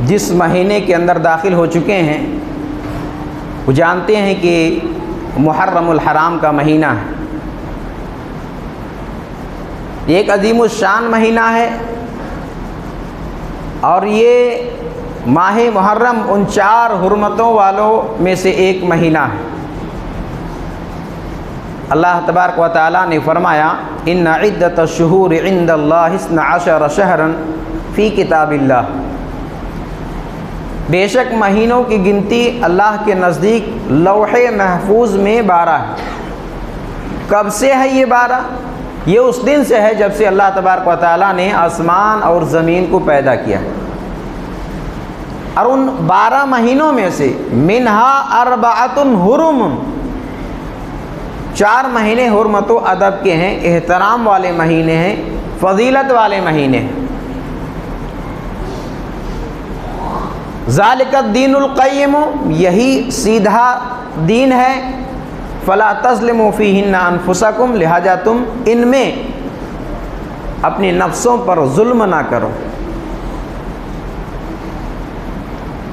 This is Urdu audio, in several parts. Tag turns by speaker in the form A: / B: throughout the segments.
A: جس مہینے کے اندر داخل ہو چکے ہیں وہ جانتے ہیں کہ محرم الحرام کا مہینہ ہے. یہ ایک عظیم الشان مہینہ ہے اور یہ ماہ محرم ان 4 حرمتوں والوں میں سے ایک مہینہ ہے. اللہ تبارک و تعالیٰ نے فرمایا ان عدۃ الشہور عند اللہ 12 شہرا فی کتاب اللہ. بے شک مہینوں کی گنتی اللہ کے نزدیک لوح محفوظ میں 12 ہے. کب سے ہے یہ 12؟ یہ اس دن سے ہے جب سے اللہ تبارک و تعالیٰ نے آسمان اور زمین کو پیدا کیا. اور ان 12 مہینوں میں سے منہا 4 حرم، 4 مہینے حرمت و ادب کے ہیں، احترام والے مہینے ہیں، فضیلت والے مہینے ہیں. ذالک الدین القیم، یہی سیدھا دین ہے. فلا تظلموا فیہن انفسکم، لہذا تم ان میں اپنی نفسوں پر ظلم نہ کرو.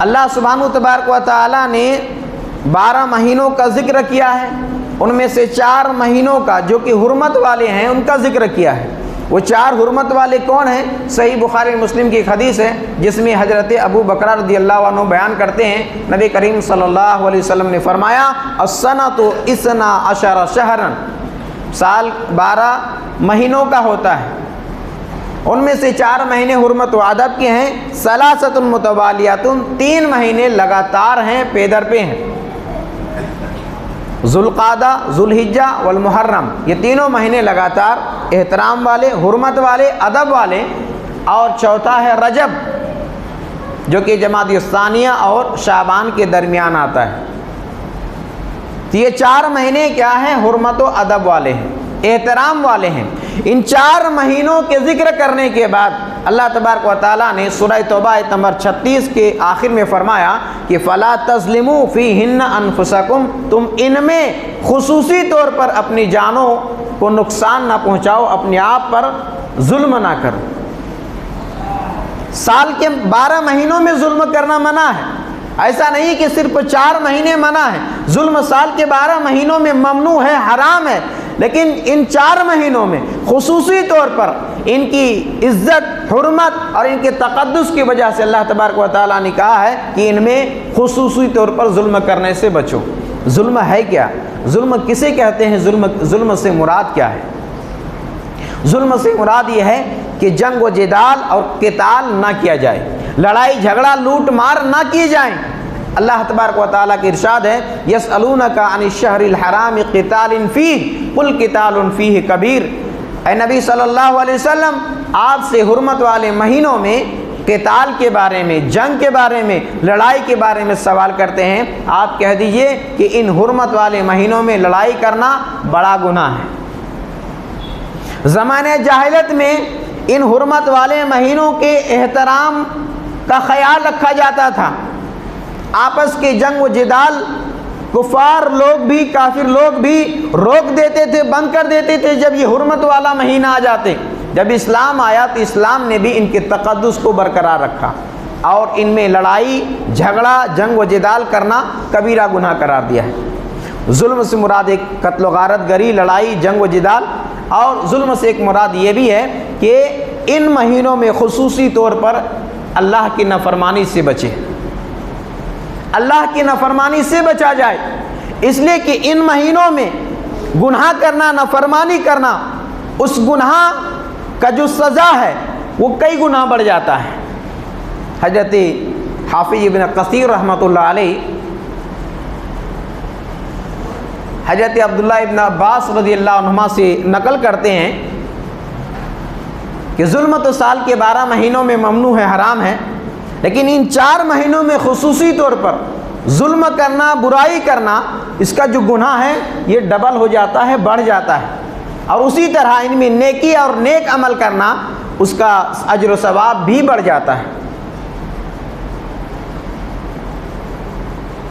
A: اللہ سبحانہ تبارک و تعالیٰ نے 12 مہینوں کا ذکر کیا ہے، ان میں سے 4 مہینوں کا جو کہ حرمت والے ہیں ان کا ذکر کیا ہے. وہ 4 حرمت والے کون ہیں؟ صحیح بخاری مسلم کی ایک حدیث ہے جس میں حضرت ابو بکر رضی اللہ عنہ بیان کرتے ہیں نبی کریم صلی اللہ علیہ وسلم نے فرمایا السنۃ 12 شہرا، سال 12 مہینوں کا ہوتا ہے. ان میں سے 4 مہینے حرمت و ادب کے ہیں. ثلاثۃ متوالیات، 3 مہینے لگاتار ہیں، پے در پہ ہیں. ذوالقعدہ، ذوالحجہ والمحرم، یہ تینوں مہینے لگاتار احترام والے، حرمت والے، ادب والے. اور چوتھا ہے رجب جو کہ جمادی الثانیہ اور شعبان کے درمیان آتا ہے. تو یہ 4 مہینے کیا ہیں؟ حرمت و ادب والے ہیں، احترام والے ہیں. ان 4 مہینوں کے ذکر کرنے کے بعد اللہ تبارک و تعالیٰ نے سورہ توبہ آیت نمبر 36 کے آخر میں فرمایا کہ فلا تظلموا فیہن انفسکم، تم ان میں خصوصی طور پر اپنی جانوں کو نقصان نہ پہنچاؤ، اپنے آپ پر ظلم نہ کرو. سال کے 12 مہینوں میں ظلم کرنا منع ہے. ایسا نہیں کہ صرف 4 مہینے منع ہے، ظلم سال کے 12 مہینوں میں ممنوع ہے، حرام ہے. لیکن ان 4 مہینوں میں خصوصی طور پر ان کی عزت، حرمت اور ان کے تقدس کی وجہ سے اللہ تبارک و تعالیٰ نے کہا ہے کہ ان میں خصوصی طور پر ظلم کرنے سے بچو. ظلم ہے کیا؟ ظلم کسے کہتے ہیں؟ ظلم سے مراد کیا ہے؟ ظلم سے مراد یہ ہے کہ جنگ و جدال اور قتال نہ کیا جائے، لڑائی جھگڑا لوٹ مار نہ کیے جائیں. اللہ تبارک و تعالیٰ کے ارشاد ہے یسألونک عن الشہر الحرام قتال فیہ قل قتال فیہ کبیر. اے نبی صلی اللہ علیہ وسلم، آپ سے حرمت والے مہینوں میں قتال کے بارے میں، جنگ کے بارے میں، لڑائی کے بارے میں سوال کرتے ہیں. آپ کہہ دیجئے کہ ان حرمت والے مہینوں میں لڑائی کرنا بڑا گناہ ہے. زمانہ جاہلیت میں ان حرمت والے مہینوں کے احترام کا خیال رکھا جاتا تھا. آپس کے جنگ و جدال کفار لوگ بھی، کافر لوگ بھی روک دیتے تھے، بند کر دیتے تھے جب یہ حرمت والا مہینہ آ جاتے. جب اسلام آیا تو اسلام نے بھی ان کے تقدس کو برقرار رکھا اور ان میں لڑائی جھگڑا، جنگ و جدال کرنا کبیرہ گناہ قرار دیا ہے. ظلم سے مراد ایک قتل و غارت گری، لڑائی، جنگ و جدال، اور ظلم سے ایک مراد یہ بھی ہے کہ ان مہینوں میں خصوصی طور پر اللہ کی نافرمانی سے بچے، اللہ کی نافرمانی سے بچا جائے. اس لیے کہ ان مہینوں میں گناہ کرنا، نافرمانی کرنا، اس گناہ کا جو سزا ہے وہ کئی گنا بڑھ جاتا ہے. حضرت حافظ ابن کثیر رحمۃ اللہ علیہ حضرت عبداللہ ابن عباس رضی اللہ عنہما سے نقل کرتے ہیں کہ ظلم تو سال کے 12 مہینوں میں ممنوع ہے، حرام ہے، لیکن ان 4 مہینوں میں خصوصی طور پر ظلم کرنا، برائی کرنا، اس کا جو گناہ ہے یہ ڈبل ہو جاتا ہے، بڑھ جاتا ہے. اور اسی طرح ان میں نیکی اور نیک عمل کرنا، اس کا اجر و ثواب بھی بڑھ جاتا ہے.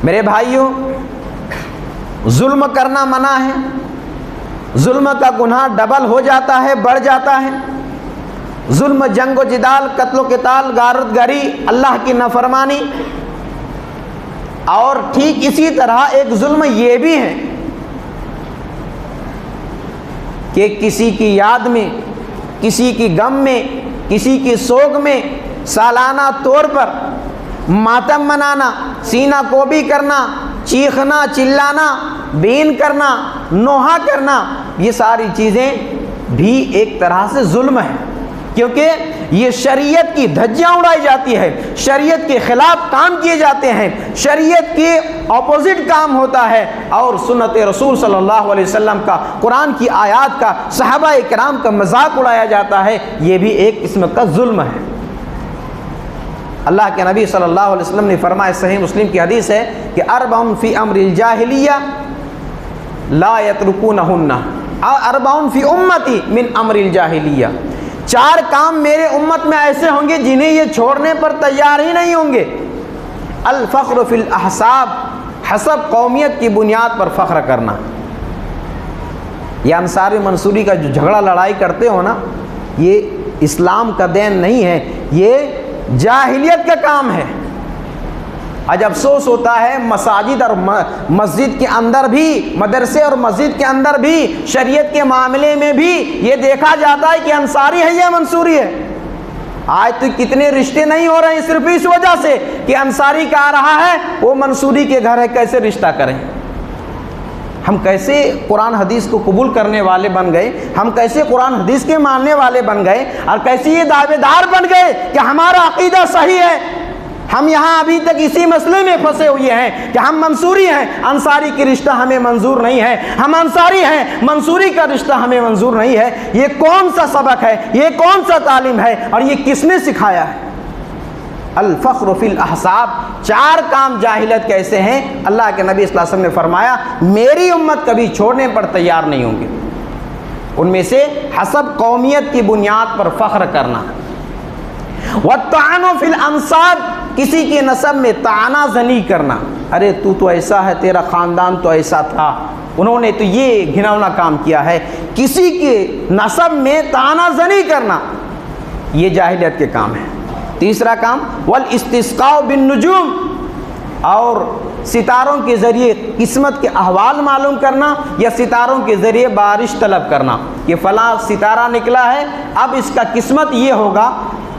A: میرے بھائیوں، ظلم کرنا منع ہے، ظلم کا گناہ ڈبل ہو جاتا ہے، بڑھ جاتا ہے. ظلم، جنگ و جدال، قتل و قتال، غارت گری، اللہ کی نافرمانی. اور ٹھیک اسی طرح ایک ظلم یہ بھی ہے کہ کسی کی یاد میں، کسی کی غم میں، کسی کی سوگ میں سالانہ طور پر ماتم منانا، سینہ کوبی کرنا، چیخنا، چلانا، بین کرنا، نوحہ کرنا، یہ ساری چیزیں بھی ایک طرح سے ظلم ہے، کیونکہ یہ شریعت کی دھجیاں اڑائی جاتی ہے، شریعت کے خلاف کام کیے جاتے ہیں، شریعت کے اپوزٹ کام ہوتا ہے، اور سنت رسول صلی اللہ علیہ وسلم کا، قرآن کی آیات کا، صحابہ کرام کا مذاق اڑایا جاتا ہے. یہ بھی ایک قسم کا ظلم ہے. اللہ کے نبی صلی اللہ علیہ وسلم نے فرمایا، صحیح مسلم کی حدیث ہے کہ اربع فی امر الجاہلیہ لا یترکونہن اربع فی امتی من امر الجاہلیہ. 4 کام میرے امت میں ایسے ہوں گے جنہیں یہ چھوڑنے پر تیار ہی نہیں ہوں گے. الفخر فی الاحساب، حسب قومیت کی بنیاد پر فخر کرنا. یہ انصاری منصوری کا جو جھگڑا لڑائی کرتے ہو نا، یہ اسلام کا دین نہیں ہے، یہ جاہلیت کا کام ہے. آج افسوس ہوتا ہے مساجد اور مسجد کے اندر بھی، مدرسے اور مسجد کے اندر بھی، شریعت کے معاملے میں بھی یہ دیکھا جاتا ہے کہ انصاری ہے یا منصوری ہے. آج تو کتنے رشتے نہیں ہو رہے ہیں صرف اس وجہ سے کہ انصاری کا آ رہا ہے، وہ منصوری کے گھر ہے، کیسے رشتہ کریں. ہم کیسے قرآن حدیث کو قبول کرنے والے بن گئے، ہم کیسے قرآن حدیث کے ماننے والے بن گئے، اور کیسے یہ دعوے دار بن گئے کہ ہمارا عقیدہ صحیح ہے. ہم یہاں ابھی تک اسی مسئلے میں پھنسے ہوئے ہیں کہ ہم منصوری ہیں، انصاری کی رشتہ ہمیں منظور نہیں ہے، ہم انصاری ہیں، منصوری کا رشتہ ہمیں منظور نہیں ہے. یہ کون سا سبق ہے، یہ کون سا تعلیم ہے، اور یہ کس نے سکھایا ہے؟ الفخر فی الاحساب. 4 کام جاہلیت کیسے ہیں؟ اللہ کے نبی صلی اللہ علیہ وسلم نے فرمایا میری امت کبھی چھوڑنے پر تیار نہیں ہوں گے. ان میں سے حسب قومیت کی بنیاد پر فخر کرنا، والطعن فی الانساب، کسی کے نسب میں طعنہ زنی کرنا. ارے تو ایسا ہے، تیرا خاندان تو ایسا تھا، انہوں نے تو یہ گھناؤنا کام کیا ہے. کسی کے نسب میں طعنہ زنی کرنا، یہ جاہلیت کے کام ہے. تیسرا کام والاستسقاء بالنجوم، اور ستاروں کے ذریعے قسمت کے احوال معلوم کرنا، یا ستاروں کے ذریعے بارش طلب کرنا کہ فلاں ستارہ نکلا ہے، اب اس کا قسمت یہ ہوگا،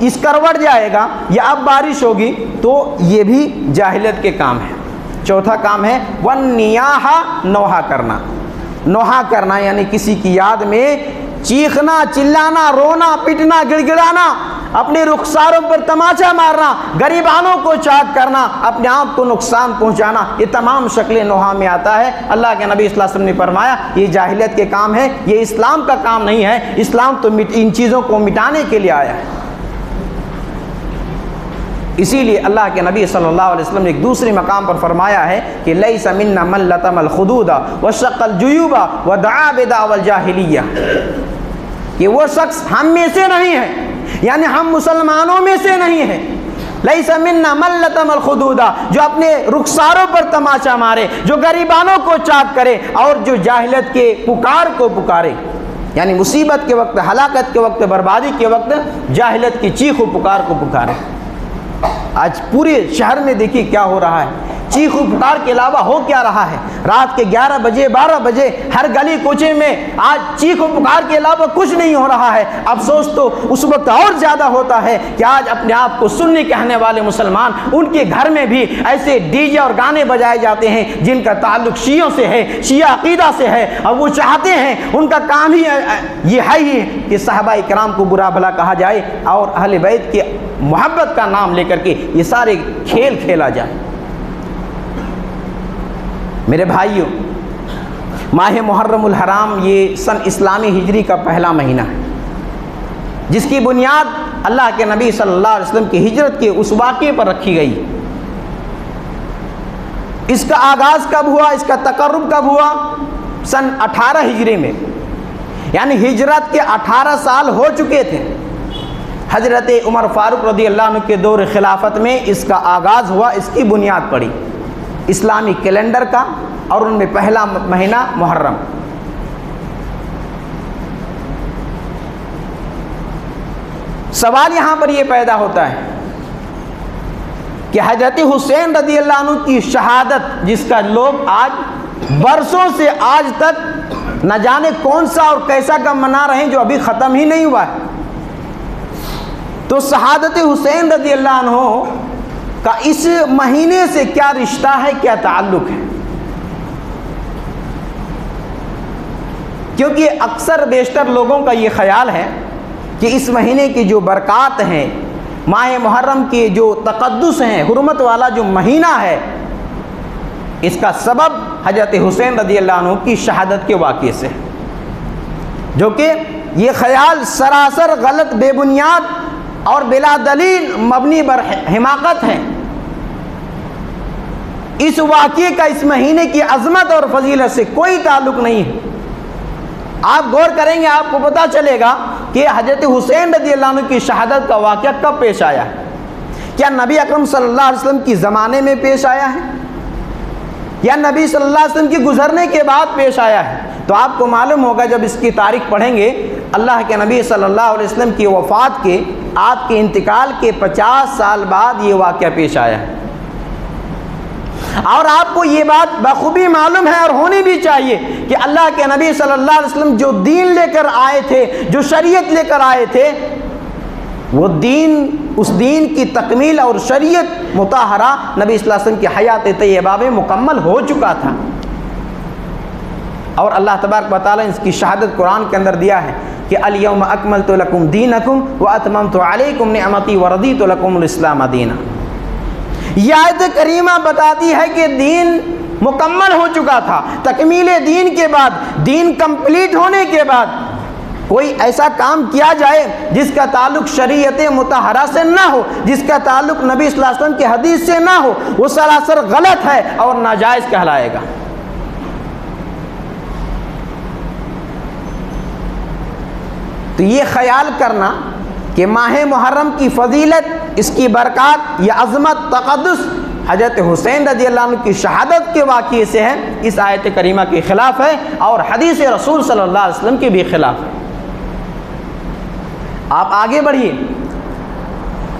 A: اس کروٹ جائے گا، یا اب بارش ہوگی. تو یہ بھی جاہلیت کے کام ہے. چوتھا کام ہے والنیاحہ، نوحہ کرنا. نوحہ کرنا یعنی کسی کی یاد میں چیخنا، چلانا، رونا، پٹنا، گڑ گڑانا، اپنے رخساروں پر تماچا مارنا، غریبانوں کو چاک کرنا، اپنے آپ کو نقصان پہنچانا، یہ تمام شکلیں نوحہ میں آتا ہے. اللہ کے نبی صلی اللہ علیہ وسلم نے فرمایا یہ جاہلیت کے کام ہے، یہ اسلام کا کام نہیں ہے. اسلام تو ان چیزوں کو مٹانے کے لیے آیا ہے. اسی لیے اللہ کے نبی صلی اللہ علیہ وسلم نے ایک دوسرے مقام پر فرمایا ہے کہ لیس منا من لطم الخدود وشق الجیوب ودعا بدعوى الجاہلیہ، کہ وہ شخص ہم میں سے نہیں ہے، یعنی ہم مسلمانوں میں سے نہیں ہیں. لیس منا من لطم الخدود، جو اپنے رخساروں پر تماچا مارے، جو غریبانوں کو چاک کرے، اور جو جاہلیت کے پکار کو پکارے، یعنی مصیبت کے وقت، ہلاکت کے وقت، بربادی کے وقت جاہلیت کی چیخ و پکار کو پکارے. آج پورے شہر میں دیکھیے کیا ہو رہا ہے. چیخ و پکار کے علاوہ ہو کیا رہا ہے؟ رات کے 11 بجے 12 بجے ہر گلی کوچے میں آج چیخ و پکار کے علاوہ کچھ نہیں ہو رہا ہے. افسوس تو اس وقت اور زیادہ ہوتا ہے کہ آج اپنے آپ کو سنی کہنے والے مسلمان، ان کے گھر میں بھی ایسے ڈی جے اور گانے بجائے جاتے ہیں جن کا تعلق شیعوں سے ہے، شیعہ عقیدہ سے ہے، اور وہ چاہتے ہیں، ان کا کام ہی یہ ہے ہی کہ صحابہ کرام کو برا بھلا کہا جائے اور اہل بیت کی محبت کا نام لے کر کے یہ سارے کھیل کھیلا جائے. میرے بھائیوں، ماہ محرم الحرام یہ سن اسلامی ہجری کا پہلا مہینہ ہے، جس کی بنیاد اللہ کے نبی صلی اللہ علیہ وسلم کی ہجرت کے اس واقعے پر رکھی گئی. اس کا آغاز کب ہوا، اس کا تقرب کب ہوا؟ سن 18 ہجری میں، یعنی ہجرت کے 18 سال ہو چکے تھے. حضرت عمر فاروق رضی اللہ عنہ کے دور خلافت میں اس کا آغاز ہوا، اس کی بنیاد پڑی اسلامی کیلنڈر کا، اور ان میں پہلا مہینہ محرم. سوال یہاں پر یہ پیدا ہوتا ہے کہ حضرت حسین رضی اللہ عنہ کی شہادت، جس کا لوگ آج برسوں سے آج تک نہ جانے کون سا اور کیسا کم منا رہے ہیں، جو ابھی ختم ہی نہیں ہوا ہے، تو شہادت حسین رضی اللہ عنہ کا اس مہینے سے کیا رشتہ ہے، کیا تعلق ہے؟ کیونکہ اکثر بیشتر لوگوں کا یہ خیال ہے کہ اس مہینے کی جو برکات ہیں، ماہ محرم کی جو تقدس ہیں، حرمت والا جو مہینہ ہے، اس کا سبب حضرت حسین رضی اللہ عنہ کی شہادت کے واقعے سے، جو کہ یہ خیال سراسر غلط، بے بنیاد اور بلا دلیل مبنی بر حماقت ہے۔ اس واقعے کا اس مہینے کی عظمت اور فضیلت سے کوئی تعلق نہیں ہے۔ آپ غور کریں گے، آپ کو پتہ چلے گا کہ حضرت حسین رضی اللہ عنہ کی شہادت کا واقعہ کب پیش آیا ہے۔ کیا نبی اکرم صلی اللہ علیہ وسلم کی زمانے میں پیش آیا ہے، یا نبی صلی اللہ علیہ وسلم کی گزرنے کے بعد پیش آیا ہے؟ تو آپ کو معلوم ہوگا جب اس کی تاریخ پڑھیں گے، اللہ کے نبی صلی اللہ علیہ وسلم کی وفات کے، آپ کے انتقال کے 50 سال بعد یہ واقعہ پیش آیا ہے۔ اور آپ کو یہ بات بخوبی معلوم ہے اور ہونی بھی چاہیے کہ اللہ کے نبی صلی اللہ علیہ وسلم جو دین لے کر آئے تھے، جو شریعت لے کر آئے تھے، وہ دین، اس دین کی تکمیل اور شریعت مطہرہ نبی صلی اللہ علیہ وسلم کی حیات طیبہ میں مکمل ہو چکا تھا۔ اور اللہ تبارک و تعالیٰ نے اس کی شہادت قرآن کے اندر دیا ہے کہ الیوم اکملت لکم دینکم واتممت علیکم نعمتی ورضیت لکم الاسلام دینا۔ یہ آیت کریمہ بتاتی ہے کہ دین مکمل ہو چکا تھا۔ تکمیل دین کے بعد، دین کمپلیٹ ہونے کے بعد کوئی ایسا کام کیا جائے جس کا تعلق شریعت مطہرہ سے نہ ہو، جس کا تعلق نبی صلی اللہ علیہ وسلم کی حدیث سے نہ ہو، وہ سراسر غلط ہے اور ناجائز کہلائے گا۔ تو یہ خیال کرنا کہ ماہ محرم کی فضیلت، اس کی برکات، یہ عظمت، تقدس حضرت حسین رضی اللہ عنہ کی شہادت کے واقعے سے ہے، اس آیت کریمہ کے خلاف ہے اور حدیث رسول صلی اللہ علیہ وسلم کے بھی خلاف ہے۔ آپ آگے بڑھیے،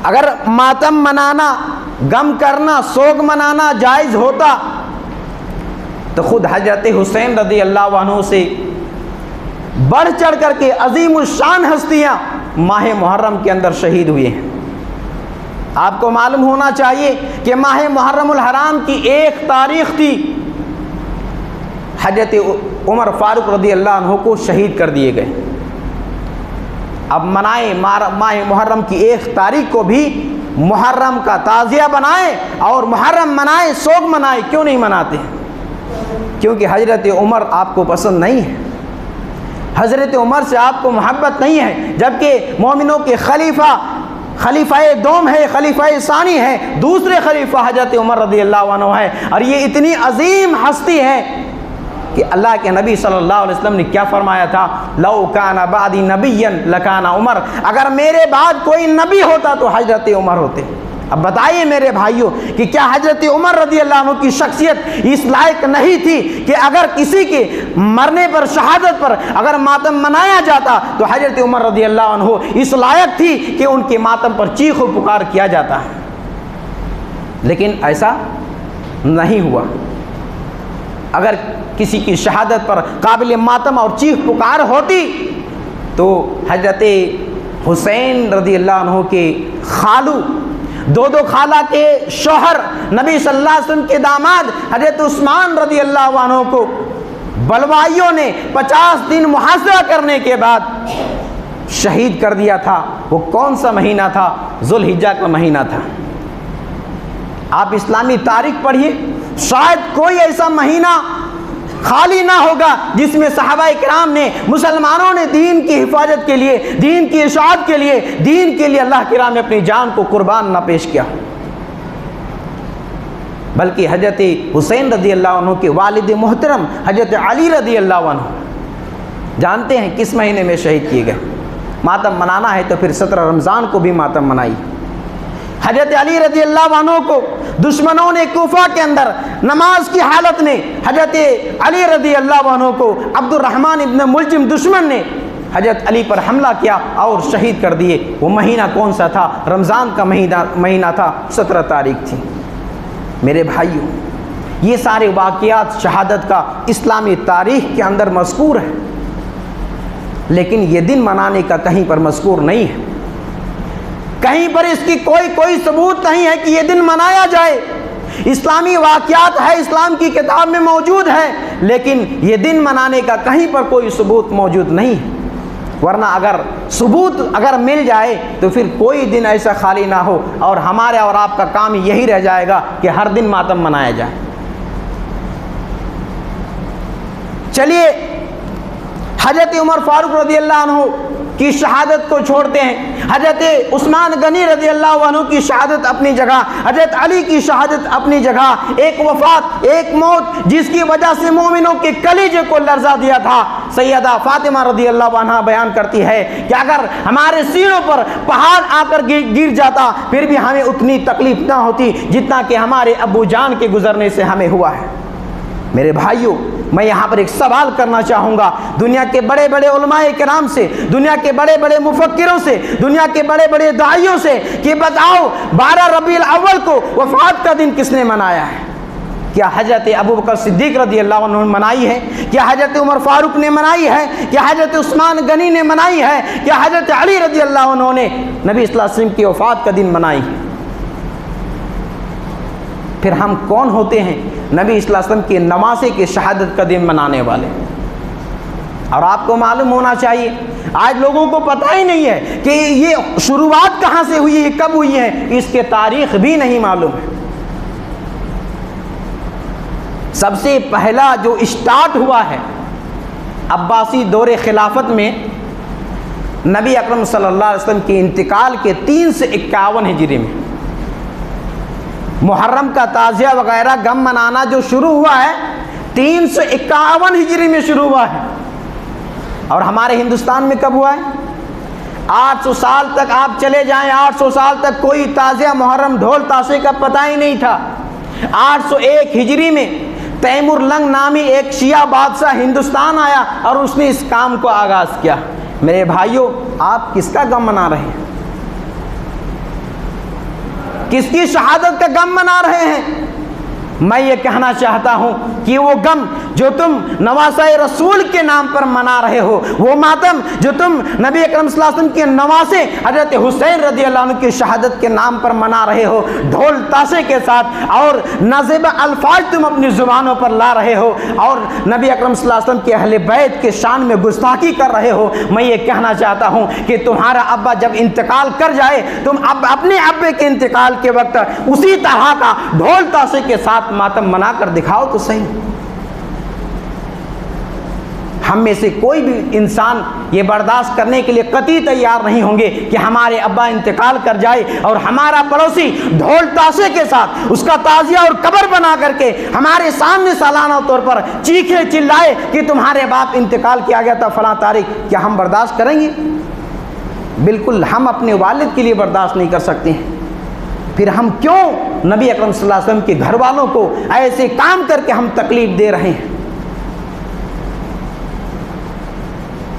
A: اگر ماتم منانا، غم کرنا، سوگ منانا جائز ہوتا تو خود حضرت حسین رضی اللہ عنہ سے بڑھ چڑھ کر کے عظیم الشان ہستیاں ماہ محرم کے اندر شہید ہوئے ہیں۔ آپ کو معلوم ہونا چاہیے کہ ماہ محرم الحرام کی ایک تاریخ تھی، حضرت عمر فاروق رضی اللہ عنہ کو شہید کر دیے گئے۔ اب منائیں ماہ محرم کی ایک تاریخ کو بھی محرم کا تعزیہ بنائیں اور محرم منائیں، سوگ منائیں، کیوں نہیں مناتے؟ کیونکہ حضرت عمر آپ کو پسند نہیں ہے، حضرت عمر سے آپ کو محبت نہیں ہے، جبکہ مومنوں کے خلیفہ دوم ہے، خلیفہ ثانی ہے، دوسرے خلیفہ حضرت عمر رضی اللہ عنہ ہے، اور یہ اتنی عظیم ہستی ہے کہ اللہ کے نبی صلی اللہ علیہ وسلم نے کیا فرمایا تھا؟ لو کان بعدی نبیا لکان عمر، اگر میرے بعد کوئی نبی ہوتا تو حضرت عمر ہوتے۔ اب بتائیے میرے بھائیوں کہ کیا حضرت عمر رضی اللہ عنہ کی شخصیت اس لائق نہیں تھی کہ اگر کسی کے مرنے پر، شہادت پر اگر ماتم منایا جاتا تو حضرت عمر رضی اللہ عنہ اس لائق تھی کہ ان کے ماتم پر چیخ و پکار کیا جاتا ہے؟ لیکن ایسا نہیں ہوا۔ اگر کسی کی شہادت پر قابل ماتم اور چیخ پکار ہوتی تو حضرت حسین رضی اللہ عنہ کے خالو، دو خالہ کے شوہر، نبی صلی اللہ علیہ وسلم کے داماد حضرت عثمان رضی اللہ عنہ کو بلوائیوں نے 50 دن محاصرہ کرنے کے بعد شہید کر دیا تھا۔ وہ کون سا مہینہ تھا؟ ذوالحجہ کا مہینہ تھا۔ آپ اسلامی تاریخ پڑھیے، شاید کوئی ایسا مہینہ خالی نہ ہوگا جس میں صحابہ کرام نے، مسلمانوں نے دین کی حفاظت کے لیے، دین کی اشاعت کے لیے، دین کے لیے اللہ کی راہ میں اپنی جان کو قربان نہ پیش کیا۔ بلکہ حضرت حسین رضی اللہ عنہ کے والد محترم حضرت علی رضی اللہ عنہ جانتے ہیں کس مہینے میں شہید کیے گئے؟ ماتم منانا ہے تو پھر 17 رمضان کو بھی ماتم منائی۔ حضرت علی رضی اللہ عنہ کو دشمنوں نے کوفہ کے اندر نماز کی حالت میں، حضرت علی رضی اللہ عنہ کو عبد الرحمن ابن ملجم دشمن نے حضرت علی پر حملہ کیا اور شہید کر دیے۔ وہ مہینہ کون سا تھا؟ رمضان کا مہینہ تھا، 17 تاریخ تھی۔ میرے بھائیوں، یہ سارے واقعات شہادت کا اسلامی تاریخ کے اندر مذکور ہے، لیکن یہ دن منانے کا کہیں پر مذکور نہیں ہے، کہیں پر اس کی کوئی ثبوت نہیں ہے کہ یہ دن منایا جائے۔ اسلامی واقعات ہے، اسلام کی کتاب میں موجود ہے، لیکن یہ دن منانے کا کہیں پر کوئی ثبوت موجود نہیں ہے۔ ورنہ اگر ثبوت مل جائے تو پھر کوئی دن ایسا خالی نہ ہو، اور ہمارے اور آپ کا کام یہی رہ جائے گا کہ ہر دن ماتم منایا جائے۔ چلیے حضرت عمر فاروق رضی اللہ عنہ کی شہادت کو چھوڑتے ہیں، حضرت عثمان غنی رضی اللہ عنہ کی شہادت اپنی جگہ، حضرت علی کی شہادت اپنی جگہ، ایک وفات، ایک موت جس کی وجہ سے مومنوں کے کلیجے کو لرزا دیا تھا۔ سیدہ فاطمہ رضی اللہ عنہ بیان کرتی ہے کہ اگر ہمارے سینوں پر پہاڑ آ کر گر جاتا پھر بھی ہمیں اتنی تکلیف نہ ہوتی جتنا کہ ہمارے ابو جان کے گزرنے سے ہمیں ہوا ہے۔ میرے بھائیوں، میں یہاں پر ایک سوال کرنا چاہوں گا دنیا کے بڑے بڑے علماء کرام سے، دنیا کے بڑے بڑے مفکروں سے، دنیا کے بڑے بڑے داعیوں سے کہ بتاؤ 12 ربیع الاول کو وفات کا دن کس نے منایا ہے؟ کیا حضرت ابوبکر صدیق رضی اللہ عنہ نے منائی ہے؟ کیا حضرت عمر فاروق نے منائی ہے؟ کیا حضرت عثمان غنی نے منائی ہے؟ کیا حضرت علی رضی اللہ عنہ نے نبی صلی اللہ علیہ وسلم کی وفات کا دن منائی ہے؟ پھر ہم کون ہوتے ہیں نبی صلی اللہ علیہ وسلم کے نواسے کے شہادت کا دن منانے والے؟ اور آپ کو معلوم ہونا چاہیے، آج لوگوں کو پتہ ہی نہیں ہے کہ یہ شروعات کہاں سے ہوئی ہے، کب ہوئی ہے، اس کے تاریخ بھی نہیں معلوم ہے۔ سب سے پہلا جو اسٹارٹ ہوا ہے عباسی دور خلافت میں، نبی اکرم صلی اللہ علیہ وسلم کے انتقال کے 351 ہجری میں محرم کا تعزیہ وغیرہ غم منانا جو شروع ہوا ہے 351 ہجری میں شروع ہوا ہے۔ اور ہمارے ہندوستان میں کب ہوا ہے؟ 800 سال تک آپ چلے جائیں، 800 سال تک کوئی تعزیہ محرم ڈھول تاشے کا پتہ ہی نہیں تھا۔ 801 ہجری میں تیمور لنگ نامی ایک شیعہ بادشاہ ہندوستان آیا اور اس نے اس کام کو آغاز کیا۔ میرے بھائیوں، آپ کس کا غم منا رہے ہیں؟ کس کی شہادت کا غم منا رہے ہیں؟ میں یہ کہنا چاہتا ہوں کہ وہ غم جو تم نواسہ رسول کے نام پر منا رہے ہو، وہ ماتم جو تم نبی اکرم صلی اللہ علیہ وسلم کے نواسے حضرت حسین رضی اللہ عنہ کی شہادت کے نام پر منا رہے ہو، ڈھول تاشے کے ساتھ اور نازیبہ الفاظ تم اپنی زبانوں پر لا رہے ہو اور نبی اکرم صلی اللہ علیہ وسلم کے اہل بیت کے شان میں گستاخی کر رہے ہو، میں یہ کہنا چاہتا ہوں کہ تمہارا ابا جب انتقال کر جائے تم اپنے ابے کے انتقال کے وقت اسی طرح کا ڈھول تاشے کے ساتھ ماتم منا کر دکھاؤ تو صحیح۔ ہم میں سے کوئی بھی انسان یہ برداشت کرنے کے لیے قطعی تیار نہیں ہوں گے کہ ہمارے ابا انتقال کر جائے اور ہمارا پڑوسی ڈھول تاشے کے ساتھ اس کا تعزیہ اور قبر بنا کر کے ہمارے سامنے سالانہ طور پر چیخے چلائے کہ تمہارے باپ انتقال کیا گیا تھا فلاں تاریخ۔ کیا ہم برداشت کریں گے؟ بالکل ہم اپنے والد کے لیے برداشت نہیں کر سکتے ہیں، پھر ہم کیوں نبی اکرم صلی اللہ علیہ وسلم کے گھر والوں کو ایسے کام کر کے ہم تکلیف دے رہے ہیں؟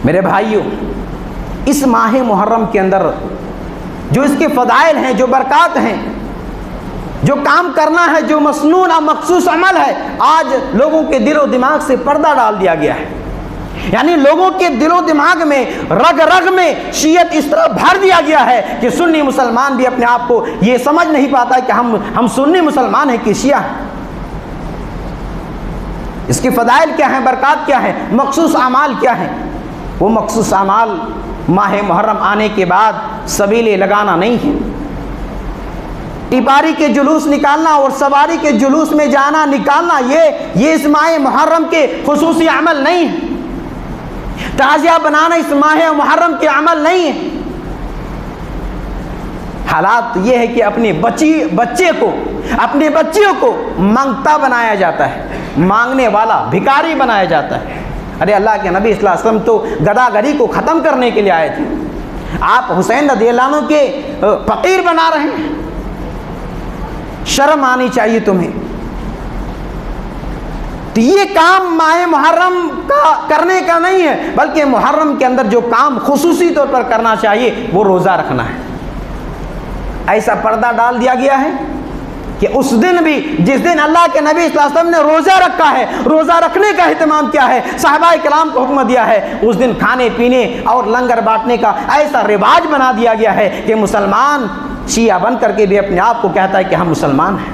A: میرے بھائیوں، اس ماہ محرم کے اندر جو اس کے فضائل ہیں، جو برکات ہیں، جو کام کرنا ہے، جو مسنون اور مخصوص عمل ہے، آج لوگوں کے دل و دماغ سے پردہ ڈال دیا گیا ہے۔ یعنی لوگوں کے دل و دماغ میں رگ رگ میں شیعت اس طرح بھر دیا گیا ہے کہ سنی مسلمان بھی اپنے آپ کو یہ سمجھ نہیں پاتا کہ ہم سنی مسلمان ہیں کہ شیعہ ہیں۔ اس کے فضائل کیا ہیں، برکات کیا ہیں، مخصوص اعمال کیا ہیں؟ وہ مخصوص اعمال ماہ محرم آنے کے بعد سبیلے لگانا نہیں ہے، ٹپاری کے جلوس نکالنا اور سواری کے جلوس میں جانا نکالنا، یہ اس ماہ محرم کے خصوصی عمل نہیں ہے۔ تعزیہ بنانا اس ماہ محرم کے عمل نہیں ہے۔ حالات یہ ہے کہ اپنے بچیوں کو مانگتا بنایا جاتا ہے، مانگنے والا بھکاری بنایا جاتا ہے۔ ارے اللہ کے نبی صلی اللہ علیہ وسلم تو گداگری کو ختم کرنے کے لیے آئے تھے، آپ حسین رضی اللہ عنہ کے فقیر بنا رہے ہیں؟ شرم آنی چاہیے تمہیں۔ تو یہ کام ماہ محرم کا کرنے کا نہیں ہے، بلکہ محرم کے اندر جو کام خصوصی طور پر کرنا چاہیے وہ روزہ رکھنا ہے۔ ایسا پردہ ڈال دیا گیا ہے کہ اس دن بھی جس دن اللہ کے نبی صلی اللہ علیہ وسلم نے روزہ رکھا ہے، روزہ رکھنے کا اہتمام کیا ہے، صحابہ کرام کو حکم دیا ہے، اس دن کھانے پینے اور لنگر بانٹنے کا ایسا رواج بنا دیا گیا ہے کہ مسلمان شیعہ بن کر کے بھی اپنے آپ کو کہتا ہے کہ ہم مسلمان ہیں۔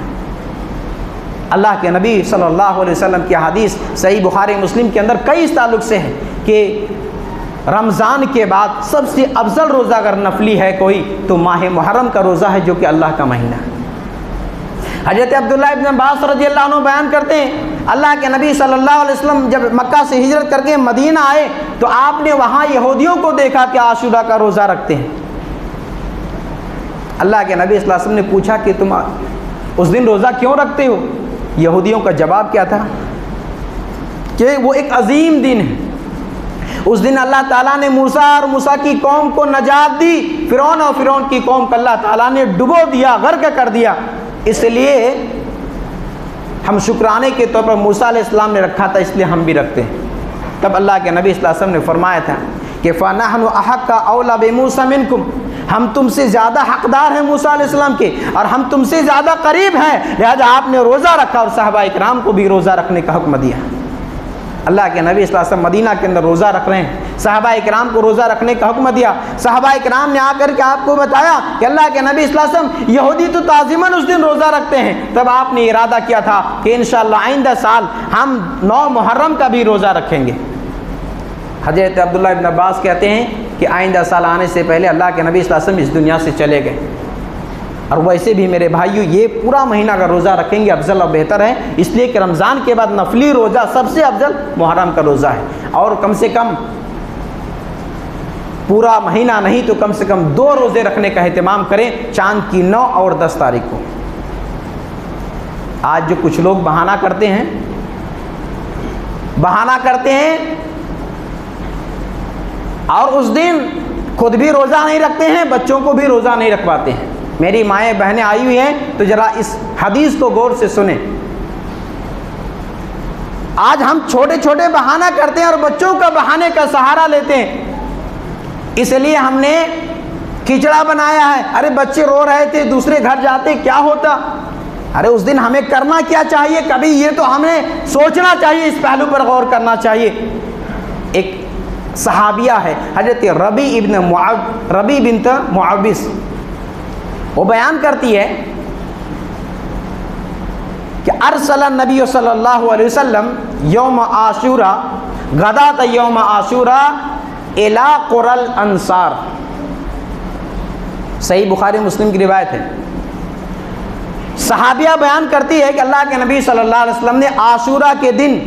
A: اللہ کے نبی صلی اللہ علیہ وسلم کی حدیث صحیح بخاری مسلم کے اندر کئی اس تعلق سے ہے کہ رمضان کے بعد سب سے افضل روزہ اگر نفلی ہے کوئی تو ماہ محرم کا روزہ ہے، جو کہ اللہ کا مہینہ ہے۔ حضرت عبداللہ ابن عباس رضی اللہ عنہ بیان کرتے ہیں، اللہ کے نبی صلی اللہ علیہ وسلم جب مکہ سے ہجرت کر کے مدینہ آئے تو آپ نے وہاں یہودیوں کو دیکھا کہ عاشورہ کا روزہ رکھتے ہیں۔ اللہ کے نبی صلی اللہ علیہ وسلم نے پوچھا کہ تم اس دن روزہ کیوں رکھتے ہو؟ یہودیوں کا جواب کیا تھا کہ وہ ایک عظیم دن ہے، اس دن اللہ تعالیٰ نے موسیٰ اور موسیٰ کی قوم کو نجات دی، فرعون اور فرعون کی قوم کو اللہ تعالیٰ نے ڈبو دیا، غرق کر دیا، اس لیے ہم شکرانے کے طور پر موسیٰ علیہ السلام نے رکھا تھا، اس لیے ہم بھی رکھتے ہیں۔ تب اللہ کے نبی صلی اللہ علیہ وسلم نے فرمایا تھا کہ فَنَحْنُ أَحَقَّ أَوْلَىٰ بِمُوسَىٰ مِنْكُمْ، ہم تم سے زیادہ حقدار ہیں موسیٰ علیہ السلام کے، اور ہم تم سے زیادہ قریب ہیں، لہذا آپ نے روزہ رکھا اور صحابہ اکرام کو بھی روزہ رکھنے کا حکم دیا۔ اللہ کے نبی صلی اللہ علیہ وسلم مدینہ کے اندر روزہ رکھ رہے ہیں، صحابہ اکرام کو روزہ رکھنے کا حکم دیا۔ صحابہ اکرام نے آ کر کے آپ کو بتایا کہ اللہ کے نبی صلی اللہ علیہ وسلم یہودی تو تعظیماً اس دن روزہ رکھتے ہیں، تب آپ نے ارادہ کیا تھا کہ انشاءاللہ آئندہ سال ہم 9 محرم کا بھی روزہ رکھیں گے۔ حضرت عبداللہ ابن عباس کہتے ہیں کہ آئندہ سال آنے سے پہلے اللہ کے نبی صلی اللہ علیہ وسلم اس دنیا سے چلے گئے، اور ویسے بھی میرے بھائیوں یہ پورا مہینہ اگر روزہ رکھیں گے افضل اور بہتر ہے، اس لیے کہ رمضان کے بعد نفلی روزہ سب سے افضل محرم کا روزہ ہے، اور کم سے کم پورا مہینہ نہیں تو کم سے کم 2 روزے رکھنے کا اہتمام کریں، چاند کی 9 اور 10 تاریخ کو۔ آج جو کچھ لوگ بہانہ کرتے ہیں اور اس دن خود بھی روزہ نہیں رکھتے ہیں، بچوں کو بھی روزہ نہیں رکھواتے ہیں۔ میری مائیں بہنیں آئی ہوئی ہیں تو ذرا اس حدیث کو غور سے سنیں۔ آج ہم چھوٹے چھوٹے بہانہ کرتے ہیں اور بچوں کا بہانے کا سہارا لیتے ہیں، اس لیے ہم نے کھچڑا بنایا ہے، ارے بچے رو رہے تھے دوسرے گھر جاتے کیا ہوتا، ارے اس دن ہمیں کرنا کیا چاہیے، کبھی یہ تو ہمیں سوچنا چاہیے، اس پہلو پر غور کرنا چاہیے۔ ایک صحابیہ ہے حضرت ربی بنت معوذ، وہ بیان کرتی ہے کہ ارسل النبی صلی اللہ علیہ وسلم یوم عاشورہ غدات یوم عاشورہ الی قری الانصار، صحیح بخاری مسلم کی روایت ہے۔ صحابیہ بیان کرتی ہے کہ اللہ کے نبی صلی اللہ علیہ وسلم نے عاشورہ کے دن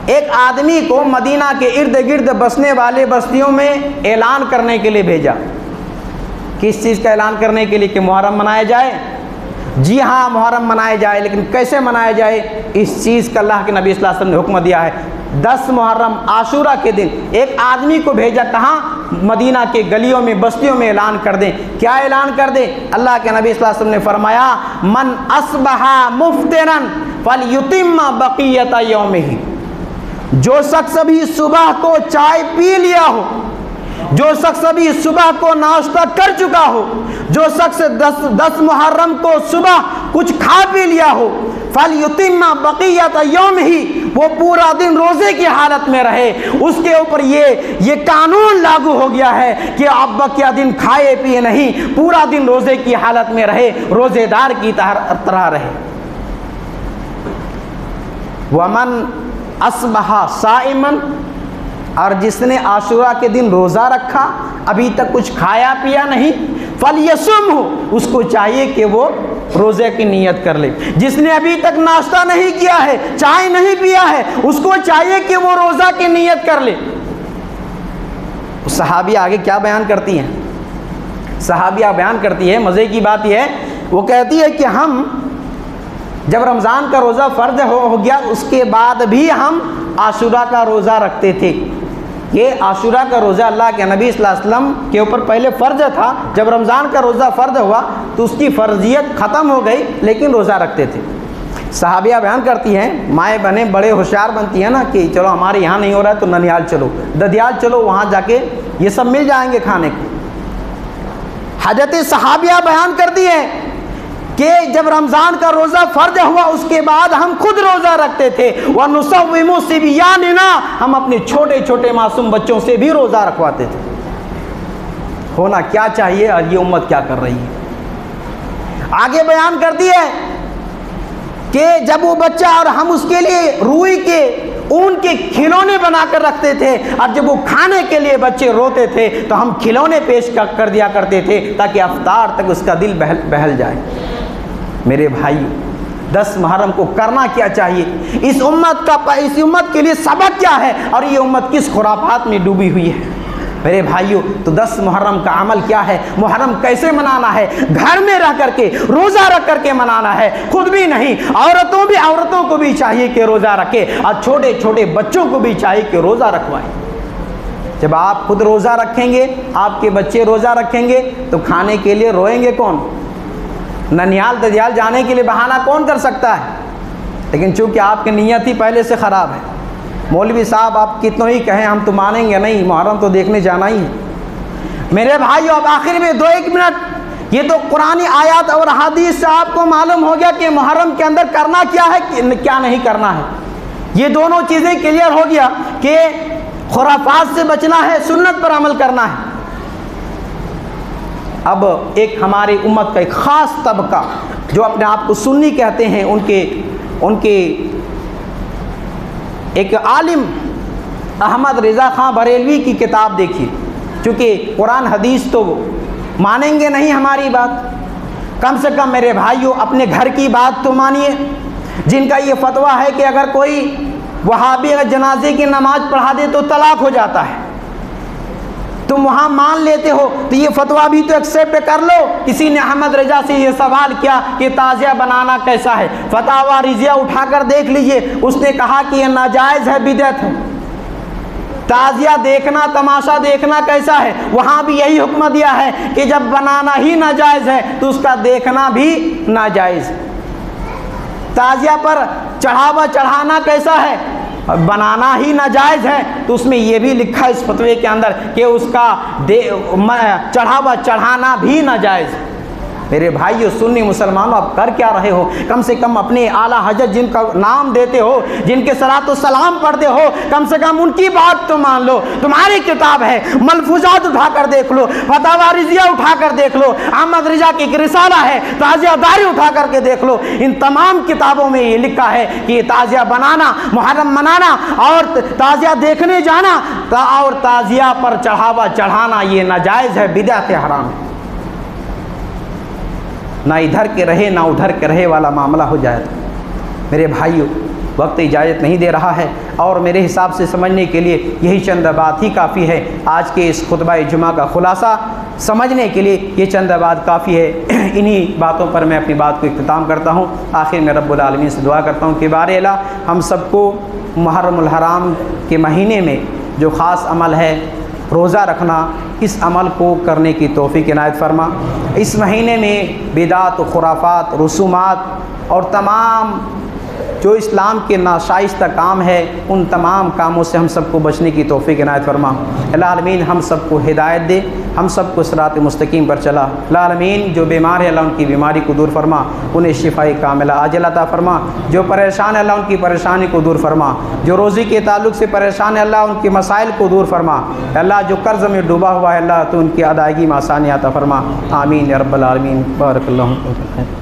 A: ایک آدمی کو مدینہ کے ارد گرد بسنے والے بستیوں میں اعلان کرنے کے لیے بھیجا۔ کس چیز کا اعلان کرنے کے لیے؟ کہ محرم منایا جائے۔ جی ہاں محرم منایا جائے، لیکن کیسے منایا جائے؟ اس چیز کا اللہ کے نبی صلی اللہ علیہ وسلم نے حکم دیا ہے۔ 10 محرم عاشورہ کے دن ایک آدمی کو بھیجا، کہاں؟ مدینہ کے گلیوں میں بستیوں میں اعلان کر دیں۔ کیا اعلان کر دیں؟ اللہ کے نبی صلی اللہ علیہ وسلم نے فرمایا من اصبح مفطرا فلیتم بقیۃ یومہ، جو شخص ابھی صبح کو چائے پی لیا ہو، جو شخص ابھی صبح کو ناشتہ کر چکا ہو، جو شخص 10 محرم کو صبح کچھ کھا پی لیا ہو، فَلْيُتِمَّ بَقِيَّةَ يَوْمِهِ، وہ پورا دن روزے کی حالت میں رہے۔ اس کے اوپر یہ قانون لاگو ہو گیا ہے کہ اب بقیہ دن کھائے پیے نہیں، پورا دن روزے کی حالت میں رہے، روزے دار کی طرح رہے۔ وَمَنْ أَصْبَحَ صَائِمًا، اور جس نے عاشورہ کے دن روزہ رکھا ابھی تک کچھ کھایا پیا نہیں، فَلْيَصُمْهُ، اس کو چاہیے کہ وہ روزے کی نیت کر لے۔ جس نے ابھی تک ناشتہ نہیں کیا ہے، چائے نہیں پیا ہے، اس کو چاہیے کہ وہ روزہ کی نیت کر لے۔ صحابیہ آگے کیا بیان کرتی ہیں؟ صحابیہ بیان کرتی ہے، مزے کی بات یہ ہے، وہ کہتی ہے کہ ہم جب رمضان کا روزہ فرض ہو گیا اس کے بعد بھی ہم عاشورہ کا روزہ رکھتے تھے۔ یہ عاشورہ کا روزہ اللہ کے نبی صلی اللہ علیہ وسلم کے اوپر پہلے فرض تھا، جب رمضان کا روزہ فرض ہوا تو اس کی فرضیت ختم ہو گئی، لیکن روزہ رکھتے تھے۔ صحابیہ بیان کرتی ہیں، مائیں بہنیں بڑے ہوشیار بنتی ہیں نا کہ چلو ہمارے یہاں نہیں ہو رہا ہے تو ننیال چلو، ددیال چلو، وہاں جا کے یہ سب مل جائیں گے کھانے کو۔ حضرت صحابیہ بیان کرتی ہیں کہ جب رمضان کا روزہ فرض ہوا اس کے بعد ہم خود روزہ رکھتے تھے، وَنُصَوِّمُ صِبْيَانِنَا، ہم اپنے چھوٹے چھوٹے معصوم بچوں سے بھی روزہ رکھواتے تھے۔ ہونا کیا چاہیے اور یہ امت کیا کر رہی ہے۔ آگے بیان کرتی ہے کہ جب وہ بچہ اور ہم اس کے لیے روئی کے اون کے کھلونے بنا کر رکھتے تھے، اور جب وہ کھانے کے لیے بچے روتے تھے تو ہم کھلونے پیش کر دیا کرتے تھے تاکہ افطار تک اس کا دل بہل جائے۔ میرے بھائی، 10 محرم کو کرنا کیا چاہیے؟ اس امت کے لیے سبق کیا ہے اور یہ امت کس خرافات میں ڈوبی ہوئی ہے؟ میرے بھائیوں، تو 10 محرم کا عمل کیا ہے؟ محرم کیسے منانا ہے؟ گھر میں رہ کر کے، روزہ رکھ کر کے منانا ہے۔ خود بھی نہیں، عورتوں کو بھی چاہیے کہ روزہ رکھے، اور چھوٹے چھوٹے بچوں کو بھی چاہیے کہ روزہ رکھوائیں۔ جب آپ خود روزہ رکھیں گے، آپ کے بچے روزہ رکھیں گے، تو کھانے کے لیے روئیں گے کون؟ ننیال ددیال جانے کے لیے بہانہ کون کر سکتا ہے؟ لیکن چونکہ آپ کی نیت ہی پہلے سے خراب ہے، مولوی صاحب آپ کتنوں ہی کہیں ہم تو مانیں گے نہیں، محرم تو دیکھنے جانا ہی ہے۔ میرے بھائیو، اب آخر میں 2-1 منٹ، یہ تو قرآنی آیات اور حدیث سے آپ کو معلوم ہو گیا کہ محرم کے اندر کرنا کیا ہے، کیا نہیں کرنا ہے۔ یہ دونوں چیزیں کلیئر ہو گیا کہ خرافات سے بچنا ہے، سنت پر عمل کرنا ہے۔ اب ایک ہماری امت کا ایک خاص طبقہ جو اپنے آپ کو سنی کہتے ہیں، ان کے ایک عالم احمد رضا خان بریلوی کی کتاب دیکھیے، چونکہ قرآن حدیث تو مانیں گے نہیں ہماری بات، کم سے کم میرے بھائیوں اپنے گھر کی بات تو مانیے۔ جن کا یہ فتویٰ ہے کہ اگر کوئی وہابی اگر جنازے کی نماز پڑھا دے تو طلاق ہو جاتا ہے، تم وہاں مان لیتے ہو تو یہ فتویٰ بھی تو ایکسیپٹ کر لو۔ کسی نے احمد رضا سے یہ سوال کیا کہ تعزیہ بنانا کیسا ہے، فتاوی رضیہ اٹھا کر دیکھ لیجئے، اس نے کہا کہ یہ ناجائز ہے، بدعت ہے۔ تعزیہ دیکھنا، تماشا دیکھنا کیسا ہے، وہاں بھی یہی حکم دیا ہے کہ جب بنانا ہی ناجائز ہے تو اس کا دیکھنا بھی ناجائز ہے۔ تعزیہ پر چڑھاوا چڑھانا کیسا ہے، بنانا ہی ناجائز ہے تو اس میں یہ بھی لکھا ہے اس فتوے کے اندر کہ اس کا چڑھاوا چڑھانا بھی ناجائز ہے۔ میرے بھائیو سنی مسلمانوں، آپ کر کیا رہے ہو؟ کم سے کم اپنے اعلیٰ حضرت جن کا نام دیتے ہو، جن کے صلاۃ و سلام پڑھتے ہو، کم سے کم ان کی بات تو مان لو۔ تمہاری کتاب ہے، ملفوظات اٹھا کر دیکھ لو، فتاوی رضیہ اٹھا کر دیکھ لو، احمد رضا کی ایک رسالہ ہے، تعزیہ داری اٹھا کر کے دیکھ لو۔ ان تمام کتابوں میں یہ لکھا ہے کہ یہ تعزیہ بنانا، محرم منانا اور تعزیہ دیکھنے جانا اور تعزیہ پر چڑھاوا چڑھانا یہ ناجائز ہے، بدعت حرام ہے۔ نہ ادھر کے رہے نہ ادھر کے رہے والا معاملہ ہو جائے۔ میرے بھائیو، وقت اجازت نہیں دے رہا ہے اور میرے حساب سے سمجھنے کے لیے یہی چند بات ہی کافی ہے۔ آج کے اس خطبہ جمعہ کا خلاصہ سمجھنے کے لیے یہ چند بات کافی ہے۔ انہی باتوں پر میں اپنی بات کو اختتام کرتا ہوں۔ آخر میں رب العالمین سے دعا کرتا ہوں کہ بار الہ ہم سب کو محرم الحرام کے مہینے میں جو خاص عمل ہے روزہ رکھنا، اس عمل کو کرنے کی توفیق عنایت فرما۔ اس مہینے میں بدعت و خرافات، رسومات اور تمام جو اسلام کے ناشائستہ کام ہے ان تمام کاموں سے ہم سب کو بچنے کی توفیق عنایت فرما۔ اللہ العالمین ہم سب کو ہدایت دے، ہم سب کو صراط مستقیم پر چلا۔ اللہ العالمین جو بیمار ہے اللہ ان کی بیماری کو دور فرما، انہیں شفائی کاملہ عاجلہ عطا فرما۔ جو پریشان ہے اللہ ان کی پریشانی کو دور فرما۔ جو روزی کے تعلق سے پریشان ہے اللہ ان کے مسائل کو دور فرما۔ اللہ جو قرض میں ڈوبا ہوا ہے اللہ تو ان کی ادائیگی میں آسانی عطا فرما۔ آمین یا رب العالمین۔ بارک اللہ فیکم۔